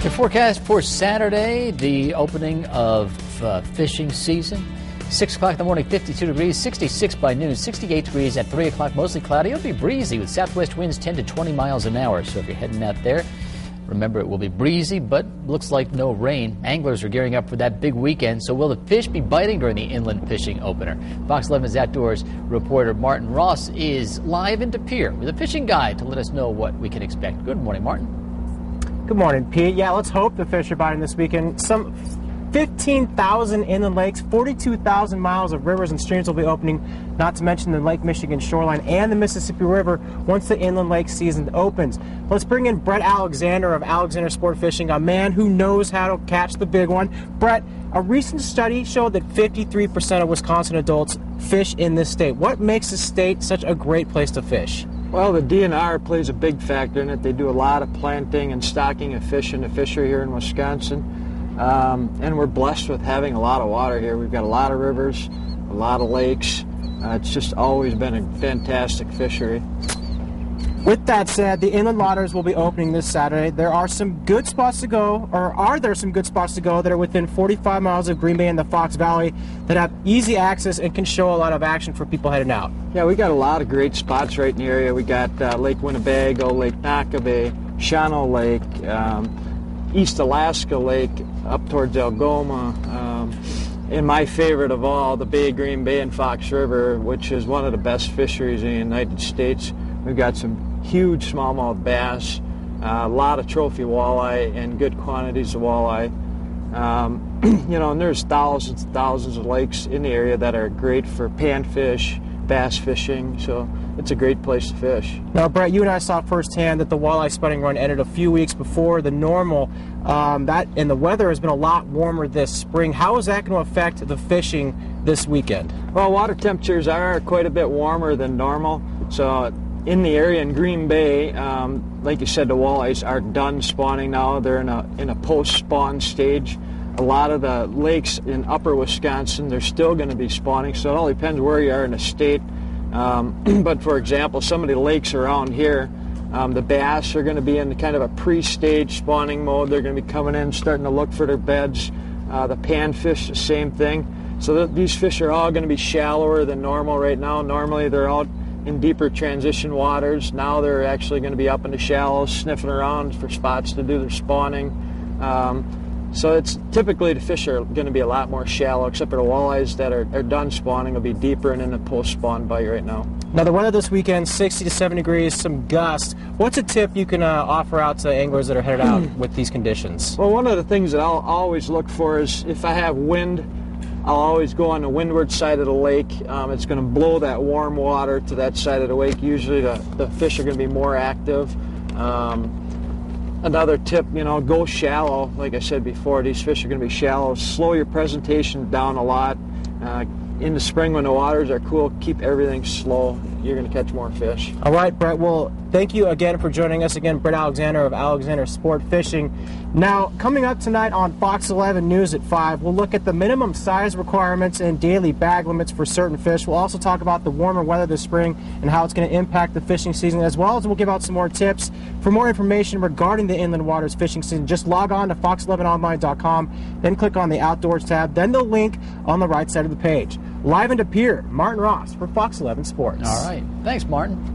The forecast for Saturday, the opening of fishing season. 6 o'clock in the morning, 52 degrees, 66 by noon, 68 degrees at 3 o'clock, mostly cloudy. It'll be breezy with southwest winds 10 to 20 miles an hour. So if you're heading out there, remember it will be breezy, but looks like no rain. Anglers are gearing up for that big weekend. So will the fish be biting during the inland fishing opener? Fox 11's outdoors reporter Martin Ross is live in De Pere with a fishing guide to let us know what we can expect. Good morning, Martin. Good morning, Pete. Yeah, let's hope the fish are biting this weekend. Some 15,000 inland lakes, 42,000 miles of rivers and streams will be opening, not to mention the Lake Michigan shoreline and the Mississippi River once the inland lake season opens. Let's bring in Brett Alexander of Alexander Sport Fishing, a man who knows how to catch the big one. Brett, a recent study showed that 53% of Wisconsin adults fish in this state. What makes the state such a great place to fish? Well, the DNR plays a big factor in it. They do a lot of planting and stocking of fish in the fishery here in Wisconsin. And we're blessed with having a lot of water here. We've got a lot of rivers, a lot of lakes. It's just always been a fantastic fishery. With that said, the inland waters will be opening this Saturday. There are some good spots to go, or are there some good spots to go that are within 45 miles of Green Bay and the Fox Valley that have easy access and can show a lot of action for people heading out? Yeah, we got a lot of great spots right in the area. We got Lake Winnebago, Lake Nockabay, Shawano Lake, East Alaska Lake, up towards Algoma, and my favorite of all, the Bay of Green Bay and Fox River, which is one of the best fisheries in the United States. We've got some huge smallmouth bass, a lot of trophy walleye, and good quantities of walleye. You know, and there's thousands and thousands of lakes in the area that are great for panfish, bass fishing, so it's a great place to fish. Now, Brett, you and I saw firsthand that the walleye sputting run ended a few weeks before the normal. And the weather has been a lot warmer this spring. How is that going to affect the fishing this weekend? Well, water temperatures are quite a bit warmer than normal, so in the area in Green Bay, like you said, the walleyes are done spawning now. They're in a post-spawn stage. A lot of the lakes in upper Wisconsin, they're still going to be spawning, so it all depends where you are in the state. But for example, some of the lakes around here, the bass are going to be in kind of a pre-stage spawning mode. They're going to be coming in, starting to look for their beds. The panfish, the same thing. So these fish are all going to be shallower than normal right now. Normally they're out in deeper transition waters. Now they're actually going to be up in the shallows, sniffing around for spots to do their spawning. So it's typically the fish are going to be a lot more shallow, except for the walleyes that are done spawning will be deeper and in the post-spawn bite right now. Now the weather this weekend, 60 to 70 degrees, some gusts. What's a tip you can offer out to anglers that are headed out with these conditions? Well, one of the things that I'll always look for is if I have wind, I'll always go on the windward side of the lake. It's going to blow that warm water to that side of the lake. Usually the fish are going to be more active. Another tip, you know, go shallow. Like I said before, these fish are going to be shallow. Slow your presentation down a lot. In the spring when the waters are cool, keep everything slow. You're going to catch more fish. All right, Brett. Well, thank you again for joining us again. Brett Alexander of Alexander Sport Fishing. Now, coming up tonight on Fox 11 News at 5, we'll look at the minimum size requirements and daily bag limits for certain fish. We'll also talk about the warmer weather this spring and how it's going to impact the fishing season, as well as we'll give out some more tips. For more information regarding the inland waters fishing season, just log on to fox11online.com, then click on the Outdoors tab, then the link on the right side of the page. Live in De Pere, Martin Ross for Fox 11 Sports. All right. Thanks, Martin.